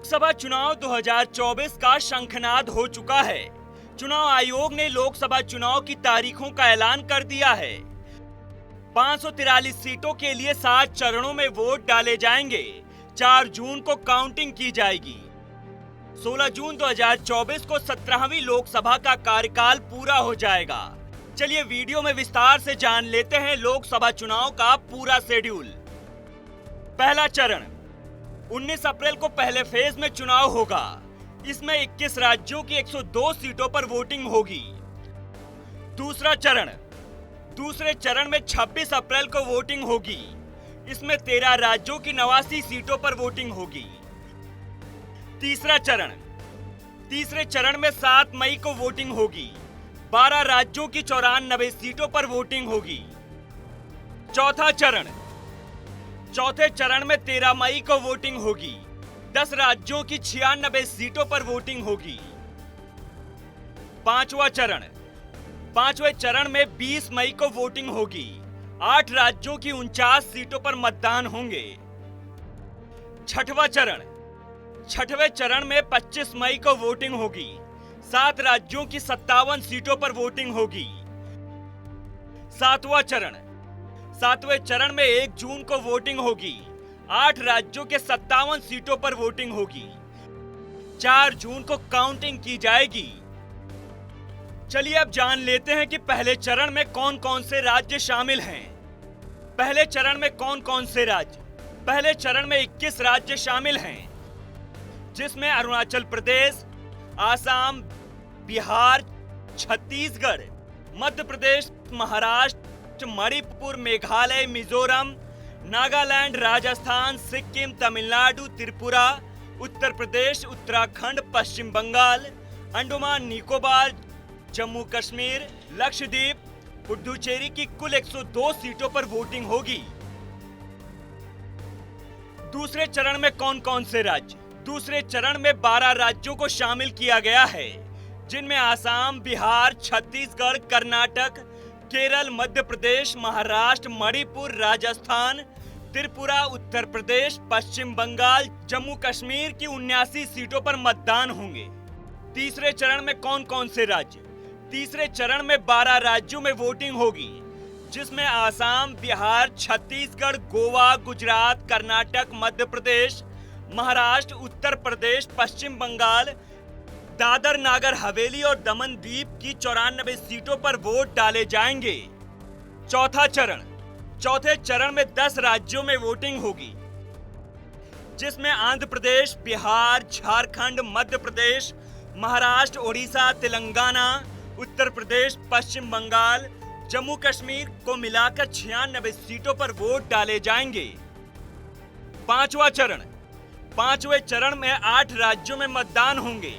लोकसभा चुनाव 2024 का शंखनाद हो चुका है। चुनाव आयोग ने लोकसभा चुनाव की तारीखों का ऐलान कर दिया है। 543 सीटों के लिए 7 चरणों में वोट डाले जाएंगे। 4 जून को काउंटिंग की जाएगी। 16 जून 2024 को 17वीं लोकसभा का कार्यकाल पूरा हो जाएगा। चलिए वीडियो में विस्तार से जान लेते हैं लोकसभा चुनाव का पूरा शेड्यूल। पहला चरण 19 अप्रैल को पहले फेज में चुनाव होगा। इसमें 21 राज्यों की 102 सीटों पर वोटिंग होगी। दूसरा चरण में 26 अप्रैल को वोटिंग होगी। इसमें 13 राज्यों की 89 सीटों पर वोटिंग होगी। तीसरे चरण में 7 मई को वोटिंग होगी। 12 राज्यों की 94 सीटों पर वोटिंग होगी। चौथे चरण में 13 मई को वोटिंग होगी। 10 राज्यों की 96 सीटों पर वोटिंग होगी। पांचवें चरण में 20 मई को वोटिंग होगी। 8 राज्यों की 49 सीटों पर मतदान होंगे। छठवें चरण में 25 मई को वोटिंग होगी। 7 राज्यों की 57 सीटों पर वोटिंग होगी। सातवें चरण में 1 जून को वोटिंग होगी। 8 राज्यों के 57 सीटों पर वोटिंग होगी। 4 जून को काउंटिंग की जाएगी। चलिए अब जान लेते हैं कि पहले चरण में कौन कौन से राज्य शामिल हैं। पहले चरण में कौन कौन से राज्य? पहले चरण में 21 राज्य शामिल हैं, जिसमें अरुणाचल प्रदेश, आसाम, बिहार, छत्तीसगढ़, मध्य प्रदेश, महाराष्ट्र, मणिपुर, मेघालय, मिजोरम, नागालैंड, राजस्थान, सिक्किम, तमिलनाडु, त्रिपुरा, उत्तर प्रदेश, उत्तराखंड, पश्चिम बंगाल, अंडमान निकोबार, जम्मू कश्मीर, लक्षद्वीप, पुडुचेरी की कुल 102 सीटों पर वोटिंग होगी। दूसरे चरण में कौन कौन से राज्य? दूसरे चरण में 12 राज्यों को शामिल किया गया है, जिनमें आसाम, बिहार, छत्तीसगढ़, कर्नाटक, केरल, मध्य प्रदेश, महाराष्ट्र, मणिपुर, राजस्थान, त्रिपुरा, उत्तर प्रदेश, पश्चिम बंगाल, जम्मू कश्मीर की 79 सीटों पर मतदान होंगे। तीसरे चरण में कौन कौन से राज्य? तीसरे चरण में 12 राज्यों में वोटिंग होगी, जिसमें आसाम, बिहार, छत्तीसगढ़, गोवा, गुजरात, कर्नाटक, मध्य प्रदेश, महाराष्ट्र, उत्तर प्रदेश, पश्चिम बंगाल, दादर नागर हवेली और दमन द्वीप की 94 सीटों पर वोट डाले जाएंगे। चौथे चरण में 10 राज्यों में वोटिंग होगी, जिसमें आंध्र प्रदेश, बिहार, झारखंड, मध्य प्रदेश, महाराष्ट्र, ओडिशा, तेलंगाना, उत्तर प्रदेश, पश्चिम बंगाल, जम्मू कश्मीर को मिलाकर 96 सीटों पर वोट डाले जाएंगे। पांचवें चरण में 8 राज्यों में मतदान होंगे,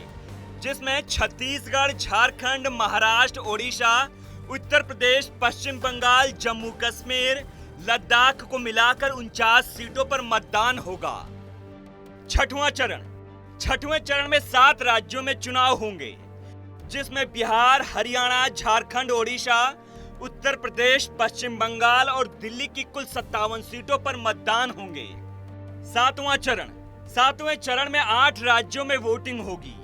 जिसमें छत्तीसगढ़, झारखंड, महाराष्ट्र, ओडिशा, उत्तर प्रदेश, पश्चिम बंगाल, जम्मू कश्मीर, लद्दाख को मिलाकर 49 सीटों पर मतदान होगा। छठवें चरण में 7 राज्यों में चुनाव होंगे, जिसमें बिहार, हरियाणा, झारखंड, ओडिशा, उत्तर प्रदेश, पश्चिम बंगाल और दिल्ली की कुल 57 सीटों पर मतदान होंगे। सातवें चरण में 8 राज्यों में वोटिंग होगी,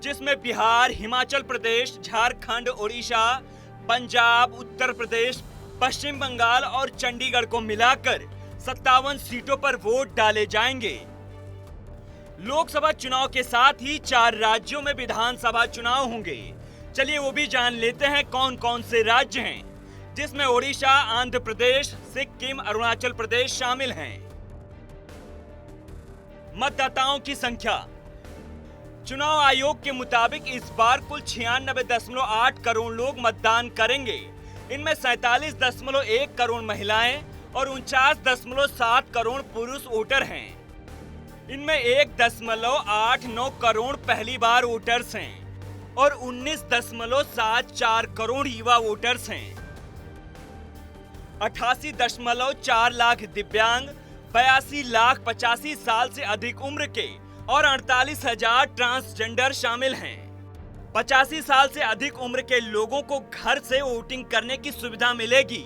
जिसमें बिहार, हिमाचल प्रदेश, झारखंड, ओडिशा, पंजाब, उत्तर प्रदेश, पश्चिम बंगाल और चंडीगढ़ को मिलाकर 57 सीटों पर वोट डाले जाएंगे। लोकसभा चुनाव के साथ ही 4 राज्यों में विधानसभा चुनाव होंगे। चलिए वो भी जान लेते हैं कौन कौन से राज्य हैं, जिसमें ओडिशा, आंध्र प्रदेश, सिक्किम, अरुणाचल प्रदेश शामिल हैं। मतदाताओं की संख्या। चुनाव आयोग के मुताबिक इस बार कुल 96.8 करोड़ लोग मतदान करेंगे। इनमें 47.1 करोड़ महिलाएं और 49.7 करोड़ पुरुष वोटर हैं। इनमें 1.89 करोड़ पहली बार वोटर्स हैं और 19.74 करोड़ युवा वोटर्स हैं। 88.4 लाख दिव्यांग, 82 लाख 85 साल से अधिक उम्र के और 48,000 ट्रांसजेंडर शामिल हैं। 85 साल से अधिक उम्र के लोगों को घर से वोटिंग करने की सुविधा मिलेगी।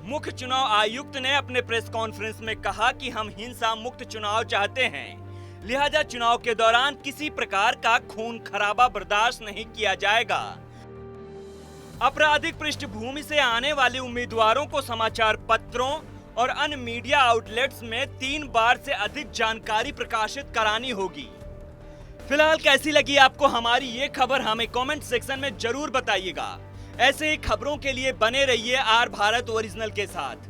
मुख्य चुनाव आयुक्त ने अपने प्रेस कॉन्फ्रेंस में कहा कि हम हिंसा मुक्त चुनाव चाहते हैं। लिहाजा चुनाव के दौरान किसी प्रकार का खून खराबा बर्दाश्त नहीं किया जाएगा। आपराधिक पृष्ठभूमि से आने वाले उम्मीदवारों को समाचार पत्रों और अन्य मीडिया आउटलेट्स में 3 बार से अधिक जानकारी प्रकाशित करानी होगी। फिलहाल कैसी लगी आपको हमारी ये खबर, हमें कमेंट सेक्शन में जरूर बताइएगा। ऐसे ही खबरों के लिए बने रहिए आर भारत ओरिजिनल के साथ।